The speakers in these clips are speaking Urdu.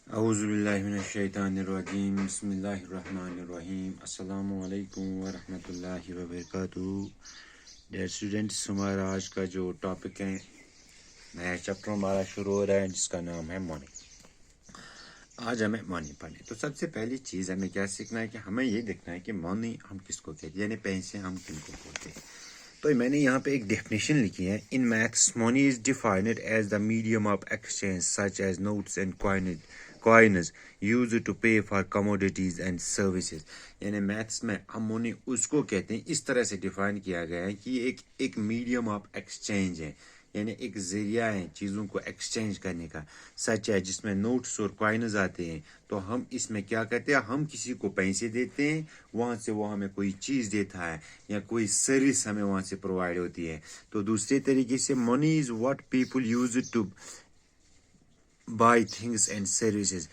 اعوذ باللہ من الشیطان الرجیم بسم اللہ الرحمن الرحیم السلام علیکم ورحمۃ اللہ وبرکاتہ. ڈیئر اسٹوڈنٹس، ہمارا آج کا جو ٹاپک ہے، نیا چیپٹر ہمارا شروع ہو رہا ہے جس کا نام ہے مانی. آج ہمیں مانی پڑھیں. تو سب سے پہلی چیز ہمیں کیا سیکھنا ہے کہ ہمیں یہ دیکھنا ہے کہ مانی ہم کس کو کہتے ہیں، یعنی پیسے ہم کن کو بولتے ہیں. تو میں نے یہاں پہ ایک ڈیفینیشن لکھی ہے. In maths money is defined as the medium of exchange such as notes and coins used to pay for commodities and services. یعنی میتھس میں ہم مونی اس کو کہتے ہیں، اس طرح سے ڈیفائن کیا گیا ہے کہ یہ ایک میڈیم آف ایکسچینج ہے، یعنی ایک ذریعہ ہے چیزوں کو ایکسچینج کرنے کا. سچ ہے جس میں نوٹس اور کوائنز آتے ہیں. تو ہم اس میں کیا کرتے ہیں، ہم کسی کو پیسے دیتے ہیں، وہاں سے وہ ہمیں کوئی چیز دیتا ہے یا کوئی سروس ہمیں وہاں سے پرووائڈ ہوتی ہے. تو دوسرے طریقے سے money is what people use to buy things and services.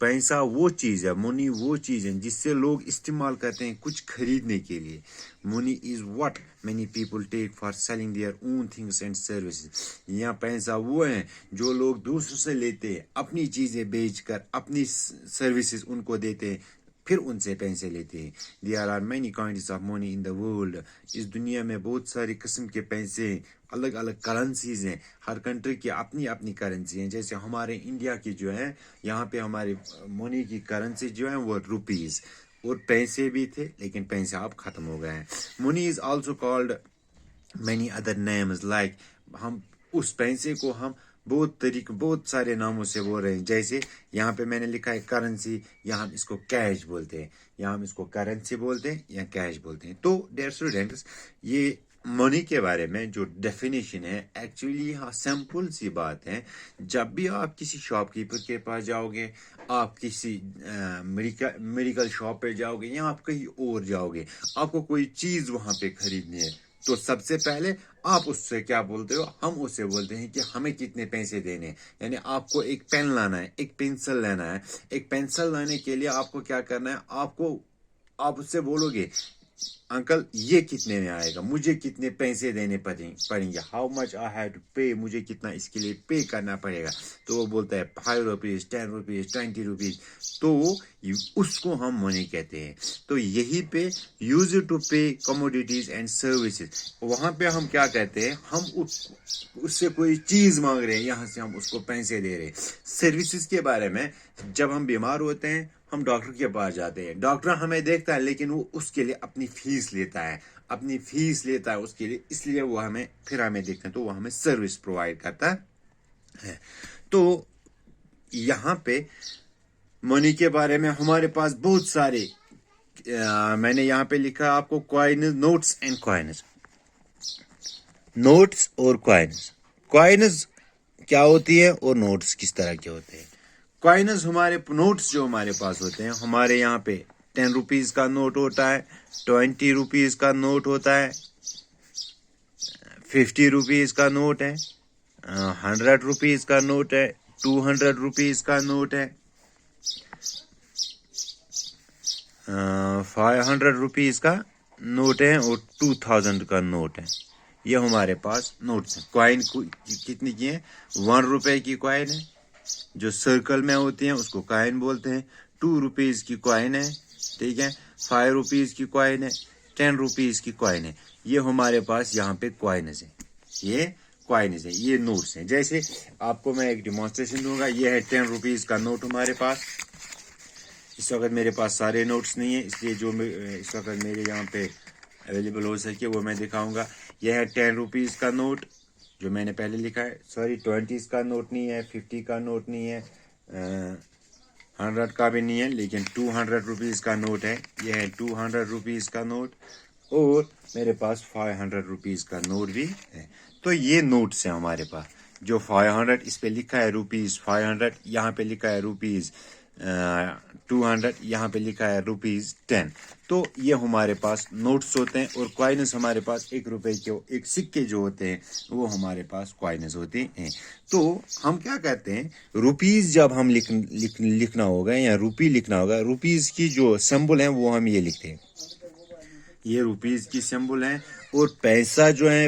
پیسہ وہ چیز ہے، منی وہ چیز ہے جس سے لوگ استعمال کرتے ہیں کچھ خریدنے کے لیے. Money is what many people take for selling their own things and services. یا پیسہ وہ ہے جو لوگ دوسروں سے لیتے ہیں، اپنی چیزیں بیچ کر اپنی سروسز ان کو دیتے ہیں، پھر ان سے پیسے لیتے ہیں. There are many kinds of money in the world. اس دنیا میں بہت ساری قسم کے پیسے ہیں، الگ الگ کرنسیز ہیں. ہر کنٹری کی اپنی اپنی کرنسی ہیں. جیسے ہمارے انڈیا کی جو ہے، یہاں پہ ہماری منی کی کرنسی جو ہے وہ روپیز، اور پیسے بھی تھے لیکن پیسے اب ختم ہو گئے ہیں. Money is also called many other names like. ہم اس پیسے کو ہم بہت سارے ناموں سے بول رہے ہیں. جیسے یہاں پہ میں نے لکھا ہے کرنسی، یا ہم اس کو کیش بولتے ہیں، یا ہم اس کو کرنسی بولتے ہیں یا کیش بولتے ہیں. تو ڈیئر اسٹوڈینٹس، یہ منی کے بارے میں جو ڈیفینیشن ہے ایکچولی سمپل سی بات ہے. جب بھی آپ کسی شاپ کیپر کے پاس جاؤ گے، آپ کسی میڈیکل شاپ پہ جاؤ گے، یا آپ کہیں اور جاؤ گے، آپ کو کوئی چیز وہاں پہ خریدنی ہے، تو سب سے پہلے آپ اس سے کیا بولتے ہو؟ ہم اس سے بولتے ہیں کہ ہمیں کتنے پیسے دینے. یعنی آپ کو ایک پین لانا ہے، ایک پینسل لینا ہے. ایک پینسل لانے کے لیے آپ کو کیا کرنا ہے، آپ اس سے بولو گے انکل یہ کتنے میں آئے گا، مجھے کتنے پیسے دینے پڑیں گے، how much I have to pay, مجھے کتنا اس کے لیے پے کرنا پڑے گا. تو وہ بولتا ہے 5 روپیز، 10 روپیز، 20 روپیز. تو اس کو ہم منی کہتے ہیں. تو یہی پہ use to pay commodities and services, وہاں پہ ہم کیا کہتے ہیں، ہم اس سے کوئی چیز مانگ رہے ہیں، یہاں سے ہم اس کو پیسے دے رہے ہیں. سروسز کے بارے میں، جب ہم بیمار ہوتے ہیں ہم ڈاکٹر کے پاس جاتے ہیں. ڈاکٹر ہمیں دیکھتا ہے لیکن وہ اس کے لیے اپنی فیس لیتا ہے اس کے لیے، اس لیے وہ پھر ہمیں دیکھتے ہیں تو وہ ہمیں سروس پرووائڈ کرتا ہے. تو یہاں پہ منی کے بارے میں ہمارے پاس بہت سارے میں نے یہاں پہ لکھا آپ کو coins, notes and coins. Notes اور کوائنز کیا ہوتی ہے اور نوٹس کس طرح کے ہوتے ہیں. کوائنز نوٹس جو ہمارے پاس ہوتے ہیں، ہمارے یہاں پہ 10 روپیز کا نوٹ ہوتا ہے، 20 روپیز کا نوٹ ہوتا ہے، 50 روپیز کا نوٹ ہے، 100 روپیز کا نوٹ ہے، 200 روپیز کا نوٹ ہے، 500 روپیز کا نوٹ ہے، اور 2000 کا نوٹ ہے. یہ ہمارے پاس نوٹس ہیں. کوائن کتنی کی ہیں؟ 1 روپے کی کوائن ہے جو سرکل میں ہوتی ہیں، اس کو کوائن بولتے ہیں. 2 روپیز کی کوائن ہے، ٹھیک ہے. 5 روپیز کی کوائن ہے، 10 روپیز کی کوائن ہے. یہ ہمارے پاس یہاں پہ کوائنز ہیں، یہ نوٹس ہیں. جیسے آپ کو میں ایک ڈیمانسٹریشن دوں گا. یہ ہے 10 روپیز کا نوٹ ہمارے پاس. اس وقت میرے پاس سارے نوٹس نہیں ہیں، اس لیے جو اس وقت میرے یہاں پہ اویلیبل ہو سکے وہ میں دکھاؤں گا. یہ ہے 10 روپیز کا نوٹ جو میں نے پہلے لکھا ہے. سوری، 20 کا نوٹ نہیں ہے، 50 کا نوٹ نہیں ہے، 100 کا بھی نہیں ہے، لیکن 200 روپیز کا نوٹ ہے. یہ ہے 200 روپیز کا نوٹ. اور میرے پاس 500 روپیز کا نوٹ بھی ہے. تو یہ نوٹس ہیں ہمارے پاس. جو 500 اس پہ لکھا ہے روپیز 500، یہاں پہ لکھا ہے روپیز 200، یہاں پہ لکھا ہے روپیز 10. تو یہ ہمارے پاس نوٹس ہوتے ہیں. اور کوائنز ہمارے پاس 1 روپے کے ایک سکے جو ہوتے ہیں وہ ہمارے پاس کوائنز ہوتے ہیں. تو ہم کیا کہتے ہیں، روپیز جب ہم لکھنا ہوگا یا روپی لکھنا ہوگا، روپیز کی جو سمبل ہیں وہ ہم یہ لکھتے ہیں، یہ روپیز کی سمبل ہیں. اور پیسہ جو ہے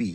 P.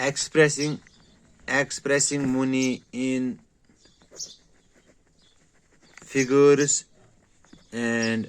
expressing money in figures and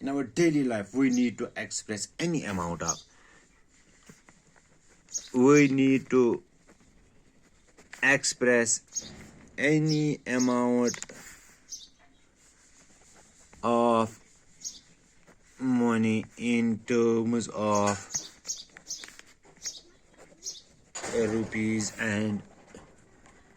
in our daily life we need to express any amount of, we need to express any amount of money in terms of rupees and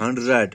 100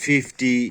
50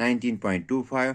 19.25.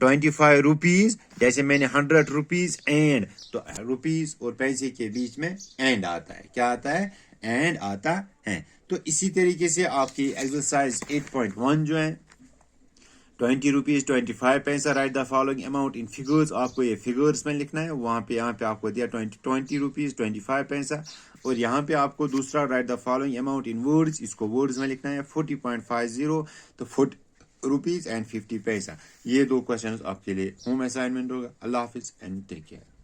25 rupees. جیسے میں نے 100 روپیز اینڈ, تو روپیز اور پیسے کے بیچ میں اینڈ آتا ہے. کیا آتا ہے؟ اینڈ آتا ہے. تو اسی طریقے سے آپ کی ایکسرسائز 8.1 جو ہے 20 روپیز 25 پیسہ, right the following amount in figures. آپ کو یہ فگرز میں لکھنا ہے. یہاں پہ آپ کو دیا 20 روپیز 25 پیسہ, اور یہاں پہ آپ کو دوسرا write the following amount in words, اس کو ورڈز میں لکھنا ہے 40.50, تو 40 روپیز اینڈ 50 پیسہ. یہ 2 کوشچنز آپ کے لیے ہوم اسائنمنٹ ہوگا. اللہ حافظ اینڈ ٹیک کیئر.